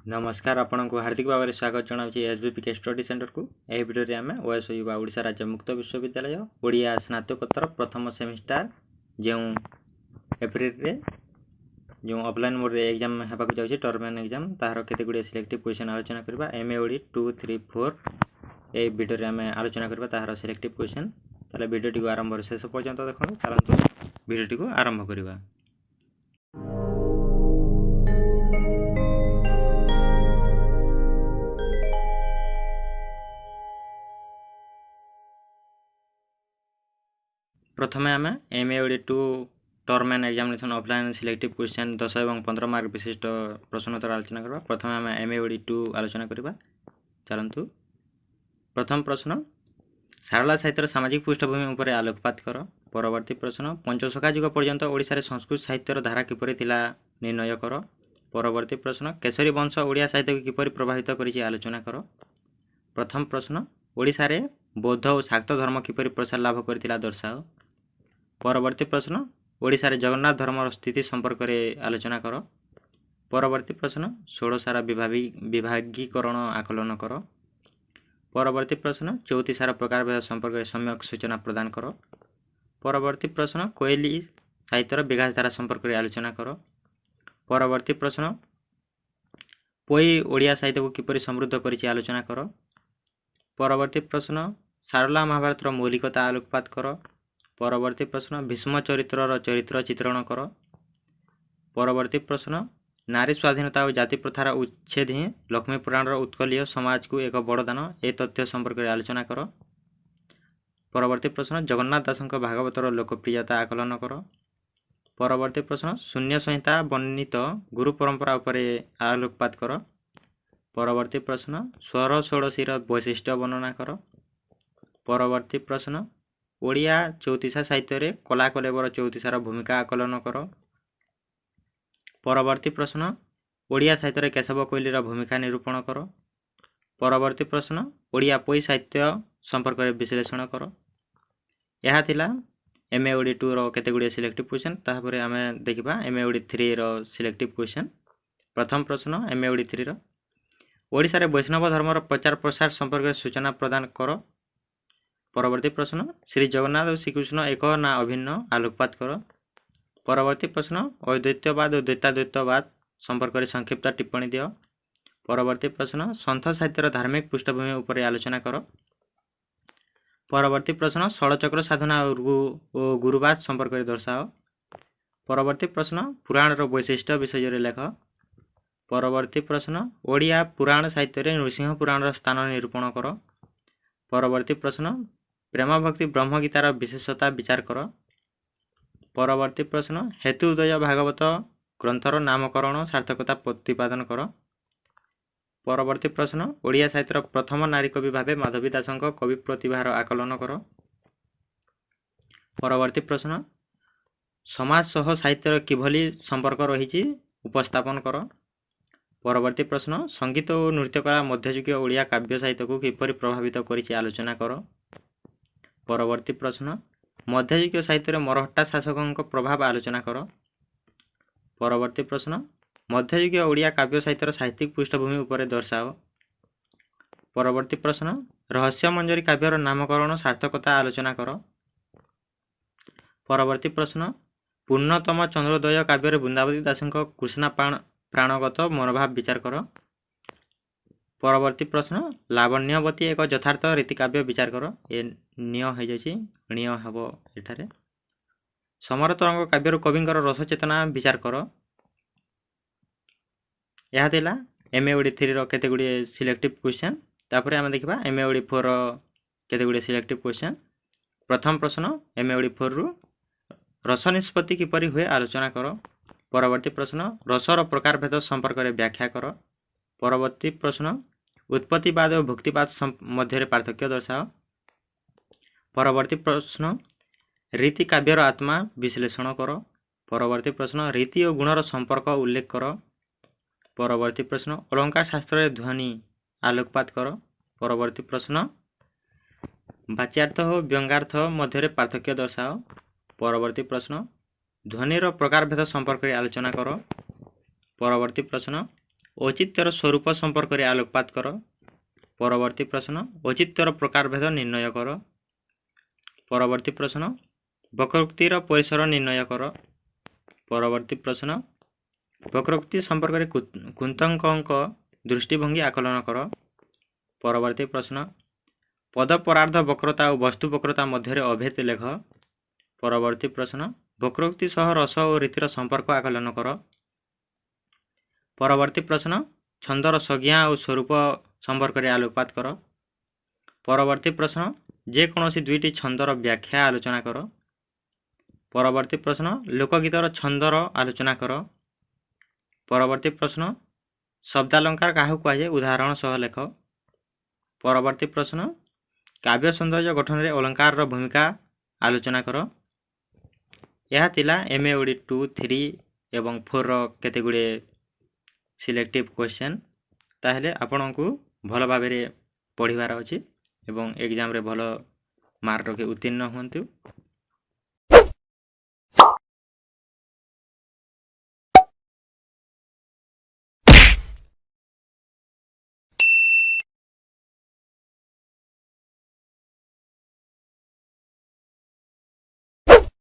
नमस्कार आपको हार्दिक भाव में स्वागत जनावि एसबीपीके स्टडी सेंटर को। यह भिडियो आम ओएसयू ओडिशा राज्य मुक्त विश्वविद्यालय ओडिया स्नातकोत्तर प्रथम सेमिस्टार जो एप्रिल जो ऑफलाइन मोड रे एग्जाम होगा जाऊँगी टर्म एग्जाम तार केते गुड़े सिलेक्टिव क्वेश्चन आलोचना करबा एमए ओडी 2, 3, 4 ए भिडियो आम आलोचना करबा तार सिलेक्टिव क्वेश्चन। ताले भिडियो टी आरंभ शेष पर्यंत देखो। चलतु भिडियो टी आरंभ करबा। प्रथम आम MA OD 2 term end examination offline selective question 10 और 15 मार्क विशिष्ट प्रश्नोत्तर आलोचना करबा। प्रथम आम एमए ओडी 2 आलोचना करबा। चलतु प्रथम प्रश्न सारला साहित्यर सामाजिक पृष्ठभूमि उपर आलोकपात कर। परवर्ती प्रश्न पंचशखा युग पर्यंत ओडिशा रे संस्कृत साहित्यर धारा किपरि थिला निर्णय कर। परवर्ती प्रश्न केसरी वंश ओडिया साहित्य को किपरि प्रभावित करिछि आलोचना कर। प्रथम प्रश्न ओडिशा रे बौद्ध और शाक्त धर्म किपरि प्रसार लाभ करथिला दर्शाओ। परवर्ती प्रश्न ओडिशा रे जगन्नाथ धर्मर स्थिति संपर्क में आलोचना कर। परवर्ती प्रश्न षोडशार विभागीकरण आकलन कर। परवर्ती प्रश्न चौतीसार प्रकार भेद संपर्क में सम्यक सूचना प्रदान कर। परवर्ती प्रश्न कोयली साहित्यर विकास धारा संपर्क में आलोचना कर। परवर्ती प्रश्न पोई ओडिया साहित्य को किपरि समृद्ध करिछि आलोचना कर। परवर्ती प्रश्न सारला महाभारत मौलिकता आलोकपात कर। परवर्ती प्रश्न भीष्म चरित्र चित्रण कर। परवर्ती प्रश्न नारी स्वाधीनता और जाति प्रथार उच्छेद ही लक्ष्मी पुराण उत्कलीय समाज को एक बड़दान ए तथ्य संपर्क में आलोचना कर। परवर्ती प्रश्न जगन्नाथ दास भागवतर लोकप्रियता आकलन कर। परवर्ती प्रश्न शून्य संहिता वर्णित गुरु परंपरा उपरे आलोकपात कर। परवर्ती प्रश्न स्वर षोडशीर वैशिष्ट्य वर्णना कर। परवर्ती प्रश्न ओडिया चौतीसा साहित्य रे कला कलेबर चौतीसार भूमिका आकलन कर। परवर्ती प्रश्न ओडिया साहित्य रे केशव कोइलीर भूमिका निरूपण कर। परवर्ती प्रश्न ओडिया पोई साहित्य संपर्क में विश्लेषण कर। यह थिला एमए ओडी 2 रो केते गुडे सिलेक्टिव क्वेश्चन। तापर आमे देखिबा एमए ओडी 3 रो सिलेक्टिव क्वेश्चन। प्रथम प्रश्न एमए ओडी 3 रो ओडिशा रे वैष्णव धर्मर प्रचार प्रसार संपर्क में सूचना प्रदान कर। परवर्ती प्रश्न श्री जगन्नाथ और श्रीकृष्ण एक ना अभिन्न आलोकपात कर। परवर्ती प्रश्न अद्वैतवाद और द्वैताद्वैतवाद संपर्क में संक्षिप्त टिप्पणी दियो। परवर्ती प्रश्न संथ साहित्यर धार्मिक पृष्ठभूमि उपर आलोचना कर। परवर्ती प्रश्न षड़चक्र साधना और गुरुवाद संपर्क में दर्शाओ। परवर्ती प्रश्न पुराण वैशिष्ट्य विषय लेख। परवर्ती प्रश्न ओडिया पुराण साहित्य रे नृसिंह पुराण स्थान निरूपण कर। परवर्ती प्रश्न प्रेम भक्ति ब्रह्मगीतार विशेषता विचार कर। परवर्ती प्रश्न हेतु उदय भागवत ग्रंथर नामकरण सार्थकता प्रतिपादन कर। परवर्ती प्रश्न ओडिया साहित्यर प्रथम नारी कवि भावे माधवी दास कवि प्रतिभार आकलन कर। परवर्ती प्रश्न समाज सह साहित्यर किभली संपर्क रही उपस्थापन कर। परवर्ती प्रश्न संगीत और नृत्यकला मध्ययुगीय ओडिया काव्य साहित्य को किपरि प्रभावित करिछि आलोचना कर। परवर्ती प्रश्न मध्ययुगीय साहित्य मरहट्टा शासकों प्रभाव आलोचना कर। परवर्ती प्रश्न मध्ययुगीय ओडिया काव्य साहित्यर साहित्यिक पृष्ठभूमि उपर दर्शाओ। परवर्ती प्रश्न रहस्य मंजरी काव्यर नामकरण सार्थकता आलोचना कर। परवर्ती प्रश्न पूर्णतम चंद्रोदय काव्य वृंदावती दास कृष्णा प्राणगत मनोभाव विचार कर। परवर्ती प्रश्न लावण्यवती एक यथार्थ रीतिकाव्य विचार कर। ए निय हो जाए हम एठारे समर तरंग काव्यर कविंकर रस चेतना विचार कर। यह थिला एमए ओडी 3 रो केते गुडी सिलेक्टिव क्वेश्चन। तापर आमे देखिबा एमए ओडी 4 रो केते गुडी सिलेक्टिव क्वेश्चन। प्रथम प्रश्न एमए ओडी 4 रु रस निष्पत्ति किपरि हुए आलोचना कर। परवर्ती प्रश्न रसर प्रकार भेद संपर्क में व्याख्या कर। परवर्ती प्रश्न उत्पत्तिवाद और भक्तिवाद मध्य पार्थक्य दर्शाओ। परवर्ती प्रश्न रीति काव्यर आत्मा विश्लेषण कर। परवर्ती प्रश्न रीति और गुणर संपर्क उल्लेख कर। परवर्ती प्रश्न अलंकार शास्त्र ध्वनि आलोकपात कर। परवर्ती प्रश्न वाच्यार्थ और व्यंग्यार्थ मध्य पार्थक्य दर्शाओ। परवर्ती प्रश्न ध्वनिर प्रकार भेद संपर्क में आलोचना कर। परवर्ती प्रश्न औचित्यର ସ୍ୱରୂପ ସମ୍ପର୍କରେ ଆଲୋକପାତ କର। ପରବର୍ତ୍ତୀ ପ୍ରଶ୍ନ औଚିତ୍ୟର ପ୍ରକାରଭେଦ ନିର୍ଣ୍ଣୟ କର। ପରବର୍ତ୍ତୀ ପ୍ରଶ୍ନ ବକ୍ରୋକ୍ତିର ପରିସର ନିର୍ଣ୍ଣୟ କର। ପରବର୍ତ୍ତୀ ପ୍ରଶ୍ନ ବକ୍ରୋକ୍ତି ସମ୍ପର୍କରେ କୁନ୍ତଙ୍କଙ୍କ ଦୃଷ୍ଟିଭଙ୍ଗୀ ଆକଳନ କର। ପରବର୍ତ୍ତୀ ପ୍ରଶ୍ନ ପଦ ପରାର୍ଧ ବକ୍ରତା ଓ ବସ୍ତୁ ବକ୍ରତା ମଧ୍ୟରେ ଅଭେଦ ଲେଖ। ପରବର୍ତ୍ତୀ ପ୍ରଶ୍ନ ବକ୍ରୋକ୍ତି ସହ ରସ ଓ ରୀତିର ସମ୍ପର୍କ ଆକଳନ କର। ପରବର୍ତ୍ତୀ ପ୍ରଶ୍ନ ଛନ୍ଦର ସଂଜ୍ଞା ଓ ସ୍ୱରୂପ ସମ୍ପର୍କରେ ଆଲୋକପାତ କର। ପରବର୍ତ୍ତୀ ପ୍ରଶ୍ନ ଯେକୌଣସି ଦୁଇଟି ଛନ୍ଦର ବ୍ୟାଖ୍ୟା ଆଲୋଚନା କର। ପରବର୍ତ୍ତୀ ପ୍ରଶ୍ନ ଲୋକଗୀତର ଛନ୍ଦର ଆଲୋଚନା କର। ପରବର୍ତ୍ତୀ ପ୍ରଶ୍ନ ଶବ୍ଦାଲଙ୍କାର କାହାକୁ କୁହାଯାଏ ଉଦାହରଣ ସହ ଲେଖ। ପରବର୍ତ୍ତୀ ପ୍ରଶ୍ନ କାବ୍ୟ ସୌନ୍ଦର୍ଯ୍ୟ ଗଠନରେ ଅଲଙ୍କାରର ଭୂମିକା ଆଲୋଚନା କର। ଏହା ଥିଲା MA OD 2, 3 ଏବଂ 4ର କେତେଗୁଡ଼ିଏ ସିଲେକ୍ଟିଭ୍ କ୍ୱେଶ୍ଚନ୍। ତାହେଲେ ଆପଣଙ୍କୁ ଭଲ ଭାବରେ ପଢ଼ିବାର ଅଛି ଏବଂ ଏକ୍ଜାମ୍ରେ ଭଲ ମାର୍କ ରଖି ଉତ୍ତୀର୍ଣ୍ଣ ହୁଅନ୍ତୁ।